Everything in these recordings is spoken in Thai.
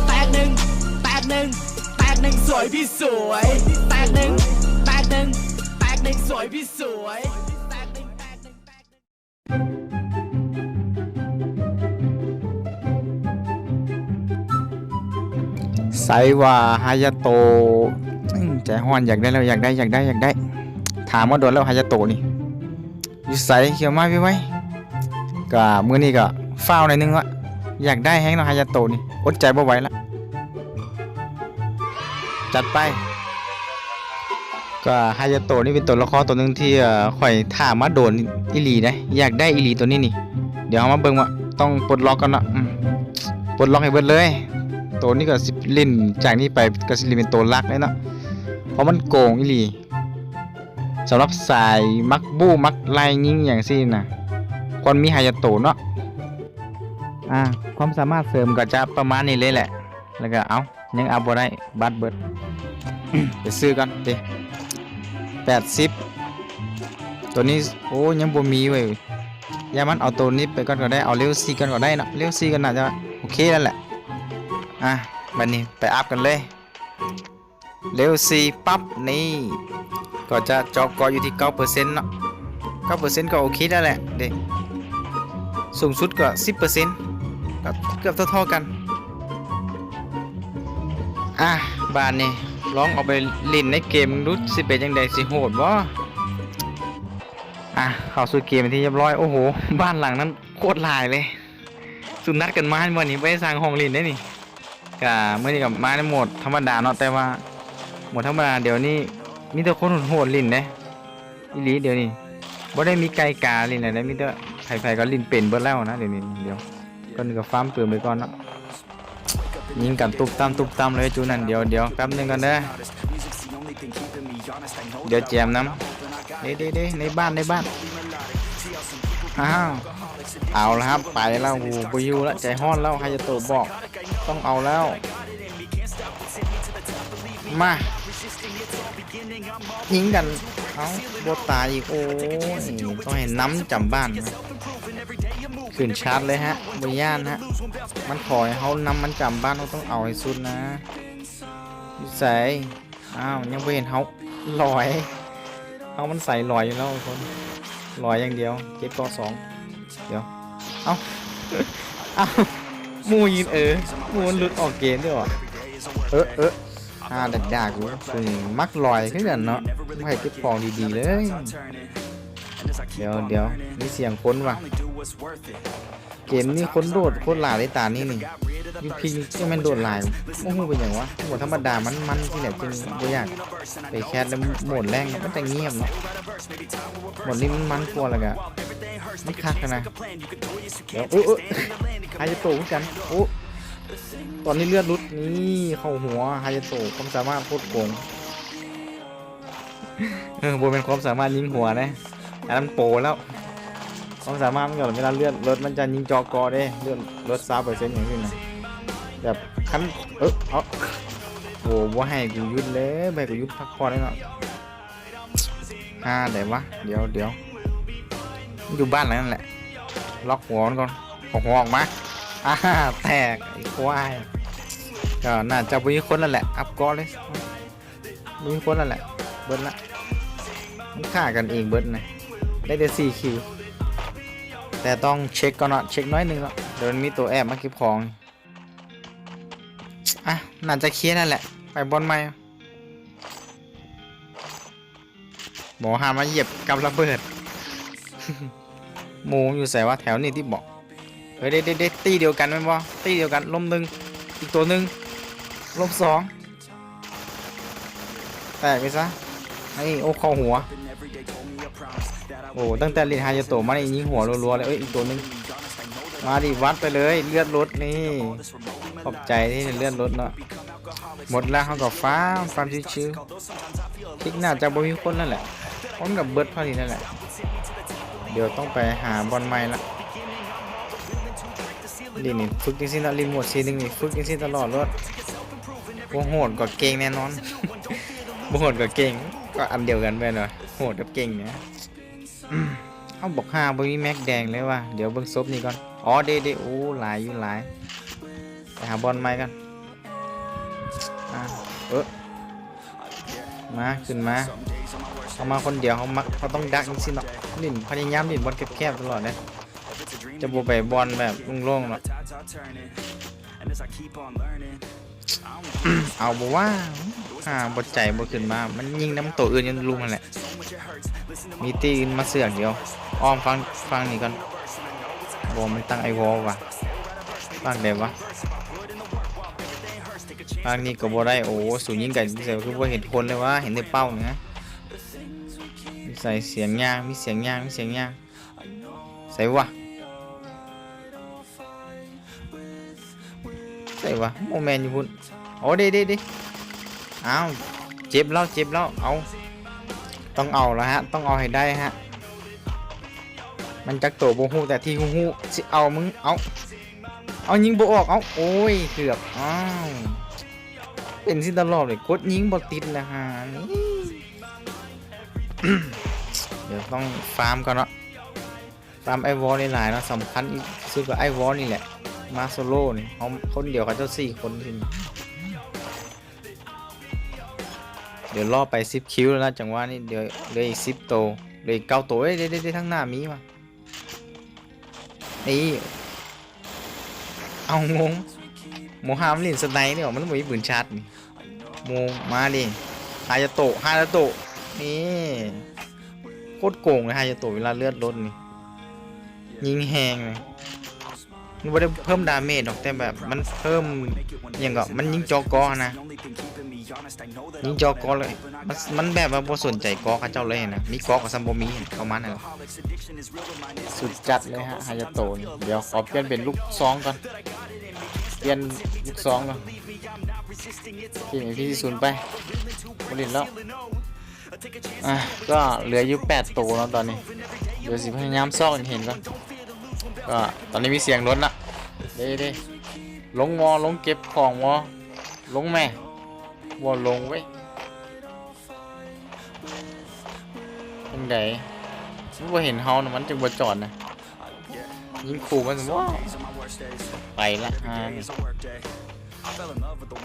แตกหนึ่งแตกหนึ่งแตกหนึ่งสวยพี่สวยแตกหนึ่งแตกหนึ่งแตกหนึ่งสวยพี่สวยแตกหนึ่งแตกหนึ่งแตกหนึ่งไซว่าฮายาโตใจฮ้อนอยากได้แล้วอยากได้ถามว่าโดนแล้วฮายาโตนี่อยู่ไสเขียวมาพี่ไว้ก็มื้อนี้ก็ฟ้าวหน่อยนึงวะอยากได้แฮงเนาะฮายาโตนี่อดใจบ่ไหวละจัดไปก็ฮายาโตนี่เป็นตัวละครตัวนึงที่ข่อยถามมาโดนอีหลีนะอยากได้อีหลีตัวนี้นี่เดี๋ยวเฮามาเบิ่งว่าต้องปลดล็อกกันเนาะปลดล็อกให้เบิดเลยตัวนี้ก็สิลิ้นจากนี้ไปก็สิเป็นตัวลักเลยเนาะเพราะมันโกงอีหลีสำหรับสายมักบู้มักไล่ยิงอย่างซี่นะคนมีฮายาโตะเนาะความสามารถเสริมก็จะประมาณนี้เลยแหละแล้วก็เอายังเอาบ่ได้บัตรเบิด ไปซื้อกันดิ80ตัวนี้โอ้ยังบ่มีเว้ยอย่ามันเอาตัวนี้ไปก่อนก็ได้เอาเลเวล4กันก็ได้เนาะเลเวล4กันน่าจะโอเคแล้วแหละบัดนี้ไปอัพกันเลยเลเวล4ปั๊บนี่ก็จะจอกอยู่ที่ 9% เนาะ 9% ก็โอเคแล้วแหละเด็กสูงสุดก็ 10% ก็เกือบเท่าๆกันบ้านนี่ลองเอาไปเล่นในเกมดูสิเป็นจังได๋สิโหดบ่เข้าสู่เกมที่เรียบร้อยโอ้โหบ้านหลังนั้นโคตรหลายเลยสุนัดกันมามื้อนี้ไปสร้างห้องเล่นได้นี่ก็มื้อนี้ก็มาในโหมดธรรมดาเนาะแต่ว่าโหมดธรรมดาเดี๋ยวนี้มีแต่คนโหดลิ้นเด้อีหลีเดี๋ยวนี้บ่ได้มีไก่กาลิ้นอะไรมีแต่ไผๆก็ลิ้นเป็นเบิดแล้วนะเดี๋ยวนี้เดี๋ยวก่อนก็ฟาร์มเติมไปก่อนเนาะยิงกันตุบตามเลยจูนั่นเดี๋ยวแป๊บนึงกันเด้อเดี๋ยวแจมน้ำเด้ในบ้านเอาแล้วครับไปแล้วโหไปอยู่แล้วใจฮ้อนแล้วใครจะตัวบอกต้องเอาแล้วมายิงกันเอาบตายอีกโอ้ยต้องให้น้ำจำบ้านขึ้นชาร์จเลยฮะบย่านฮะมันขอให้เขาน้ำมันจำบ้านเขาต้องเอาให้สุดนะใส่ยังไม่เห็นเขาลอยเขามันใส่ลอยอยู่แล้วคนลอยอย่างเดียวเก็บกอ2เดี๋ยวเอามูยินมูมันหลุดออกเกมด้วยวะดักกูคือมักลอยขึ้นกันเนาะไม่ให้เก็บของดีๆเลยเดี๋ยวมีเสียงคนว่ะเกมนี้คนโดดโคตรหลายเลยตานี่นี่ยูพีก็มันโดดหลายโอ้โหเป็นอย่างวะหมดธรรมดามันที่ไหนจริงไม่อยากไปแคสแล้วหมดแรงมันจะเงียบเนาะหมดนี้มันกลัวอะไรกันไม่คักกันนะเดี๋ยวใครจะโตกันตอนนี้เลือดรุดนี่เข้าหัวฮายาโตะความสามารถโคตรโกงโบเป็นความสามารถยิงหัวนะอันนั้นโปแล้วความสามารถมันก่อนเวลาเลือดรถมันจะยิงจอกอได้เลือดรถ3%อย่างนี้นะแบบคันโอ้ว่าให้กูยุดเลยไปกูยุดพักผ่อนได้เนาะไหนวะเดี๋ยวอยู่บ้านนั่นแหละล็อกหัวมันก่อนเอาหัวออกมาแตกไอ้ควายก็น่าจะมีคนนั่นแหละอัพก้อนเลยมีคนนั่นแหละเบิร์ดละมันฆ่ากันเองเบิร์ดนะได้แต่4 คิวแต่ต้องเช็คก่อนเนาะเช็คน้อยนึงเนาะเดี๋ยวมีตัวแอบมาเก็บของน่าจะเคลียร์นั่นแหละไปบอลใหม่หมอหามาเหยียบกับระเบิดหมูอยู่ใส่ว่าแถวนี้ที่บอกเฮ้ยเด็ดตีเดียวกันไหมบอตีเดียวกันล้ม1อีกตัว1ล้ม2แตกไปซะเข้าหัวตั้งแต่เรียนฮายาโตะมาในยิงหัวรัวๆเลยอีกตัวนึงมาดิวัดไปเลยเลือดลดนี่ขอบใจที่เลือดลดเนาะหมดแล้วเขาก็ฟาร์มชิวๆคลิกหน้าจะบ่มีคนนั่นแหละคนกับเบิร์ดพอดีนั่นแหละเดี๋ยวต้องไปหาบอลใหม่ละนี่ฝึกจริงๆนะรีโมทซีนึงนี่ฝึกจริงๆตลอดรถโหดกว่าเก่งแน่นอนโหดกว่าเก่งก็อันเดียวกันไปหน่อยโหดกับเก่งเนี่ยเอาบอก5บ่มีแม็กแดงเลยว่ะเดี๋ยวเบิ่งซบนี่ก่อนเด้หลายอยู่หลายไป หาบอลไม้กันมาขึ้นมาเขามาคนเดียวเขาต้องดักนี่สิเนาะลิ่นพยายามลิ่นบอลแคบๆตลอดเลยจะโบไปบอลแบบโล่งๆเนาะ เอาบอกว่าบดใจบดขึ้นมามันยิงน้ำตัวอื่นยังลุมมันแหละมีตีอื่นมาเสือกเดียวอ้อมฟังนี่ก่อนบอกมันตั้งไอวอลว่ะฟังเดี๋ยววะฟังนี่ก็บ่ได้โอ้สูงยิงไก่เสียคือว่าเห็นคนเลยวะเห็นในเป้าเนี่ยใส่เสียงย่างมีเสียงย่างใส่วะใส่วะโมแมนอยู่พุ่นโอ้ดิอ้าวเจ็บแล้วเอาต้องเอาแล้วฮะต้องเอาให้ได้ฮะมันจักโตโบฮูแต่ที่ฮูสิเอามึงเอายิงโบออกเอาโอ้ยเกือบอ้าวเป็นสิตลอดเลยกดยิงบอติดนะฮะ เดี๋ยวต้องฟาร์มก่อนเนาะฟาร์มไอวอลนี่หลายเนาะสำคัญสุดกับไอวอลนี่แหละมาโซโล่นี่เขาคนเดียวเขาเจ้า4 คนทีเดี๋ยวล่อไป10 คิวแล้วนะจังหวะนี้เดี๋ยวเลยอีก10 โตเลยอีก9 โตได้ทั้งหน้ามีมานี่เอางงโมฮามลินสไนนี่หรอมันต้องมีปืนชาร์จนี่โมมาดิฮายาโตะนี่โคตรโกงเลยฮายาโตะเวลาเลือดลดนี่ยิงแหงเลยมันไม่ได้เพิ่มดาเมจหรอกแต่แบบมันเพิ่มอย่างก็มันยิงจอกอนะยิงจอกอเลยมันแบบว่าบ่สนใจกอเขาเจ้าเลยนะมีกอกับซัมโบมีเข้ามาเนี่ยสุดจัดเลยฮะฮายาโตะเดี๋ยวขอเปลี่ยนเป็นลูกซองก่อนเปลี่ยนลูกซองก่อนพี่ศูนย์ไปบริลแล้วก็เหลืออยู่8 ตัวแล้วตอนนี้เดี๋ยวสิพยายามซอกเห็นก่อนก็ตอนนี้มีเสียงรถละเด้ลงลงเก็บของลงแม่ลงเว้ยยังไงไม่เห็นเฮานะมันจึงบ่จอดนะยิงขู่มันสมมติไปละ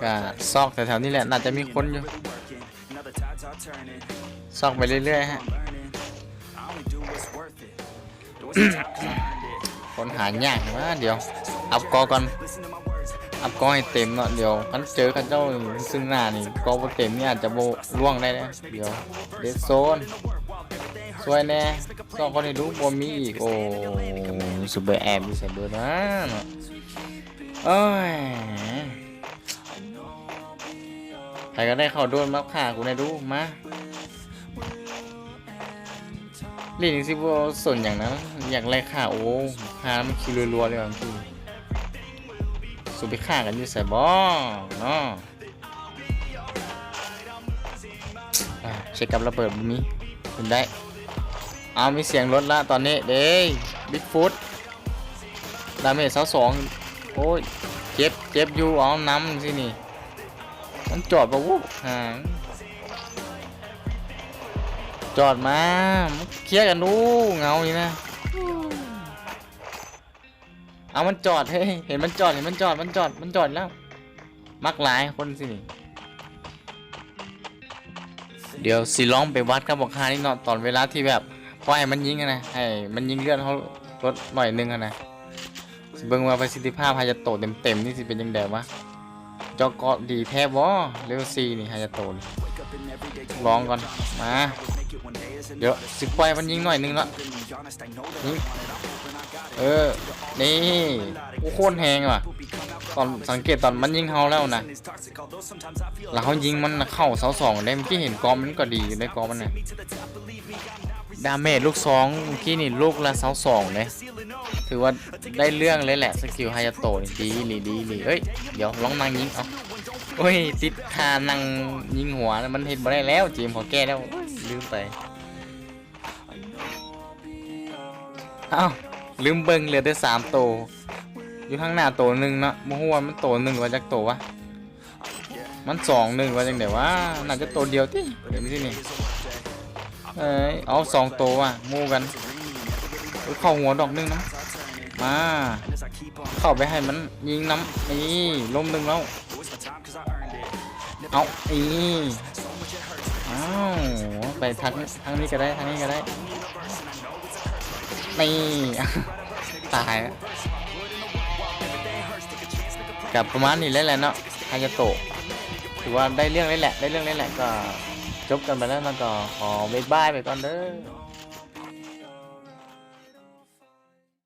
ก็ซอกแถวๆนี้แหละน่าจะมีคนอยู่ซอกไปเรื่อยๆฮะ คนหายากนะเดี๋ยวอัพกอก่อนอัพกอให้เต็มเนาะเดี๋ยวมันเจอข้าเจ้าซึ่งหน้านี่กอบ่เต็มนี่อาจจะโบล่วงได้นะเดี๋ยวเดซโซนสวยแน่สองคนให้ดูบ่มีอีกโอ้ซูเปอร์แอมมีใส่เบอร์นะโอ้ยใครก็ได้เข้าโดนมาฆ่ากูได้ดูมาเล่นสิว่าส่วนอย่างนั้นอยากไล่ฆ่าโอ้ฆ่ามันคิวรัวๆเลยบางทีสุดไปฆ่ากันอยู่ใส่บ่เนาะเช็คกับระเบิดมีคุณได้เอามีเสียงรถละตอนนี้เด้บิ๊กฟุตดาเมจ2โอ้ยเจ็บอยู่เอาน้ำสินี่มันจอดปะวุ้จอดมาเคลียร์กันดูเงานี่นะเอามันจอดเฮ้ยเห็นมันจอดแล้วมักหลายคนสินี่เดี๋ยวสิลองไปวัดกับบอกค่านี่เนาะตอนเวลาที่แบบปล่อยมันยิงนะให้มันยิงเลือดเขาลดหน่อยนึงนะเบิ่งว่าประสิทธิภาพฮายาโตะเต็มนี่สิเป็นยังไงวะจอกอดีแทบวะเลเวล4นี่ฮายาโตะลองก่อนมาเดี๋ยวสิปล่อยมันยิงหน่อยนึงละนี่นี่โคตรแหงว่ะตอนสังเกตตอนมันยิงเฮาแล้วนะแล้วเขายิงมันเข้าเสา2ได้เมื่อกี้เห็นกอมันก็ดีอยู่ในกอมันน่ะดาเมจลูก2เมื่อกี้นี่ลูกละเสา2เลยถือว่าได้เรื่องเลยแหละสกิลฮายาโตะดีเอ้ยเดี๋ยวลองนั่งยิงเอาโอ้ยติดคานั่งยิงหัวมันเห็นมาได้แล้วจีมขอแก้แล้วลืมไปอ้าวลืมเบิ่งเหลือได้3 โตอยู่ข้างหน้าโต1เนาะโมโหว่ามันโต1หรือว่าจักโตวะมัน2 1ว่าจังได๋วะน่าจะโตเดียวติเดี๋ยวนี่เอา2 โตว่ะหมู่กันเข้าหัวดอกนึงนะมา เข้าไปให้มันยิงน้ำนี่ล้มหนึ่งแล้วเอาอีอ้าวไปทางนี้ก็ได้ทางนี้ก็ได้นี่ ตายแล้วกับประมาณนี้แหละเนาะฮายาโตะถือว่าได้เรื่องเลยแหละก็จบกันไปแล้วนะก็ขอบ๊ายบายไปก่อนเด้อ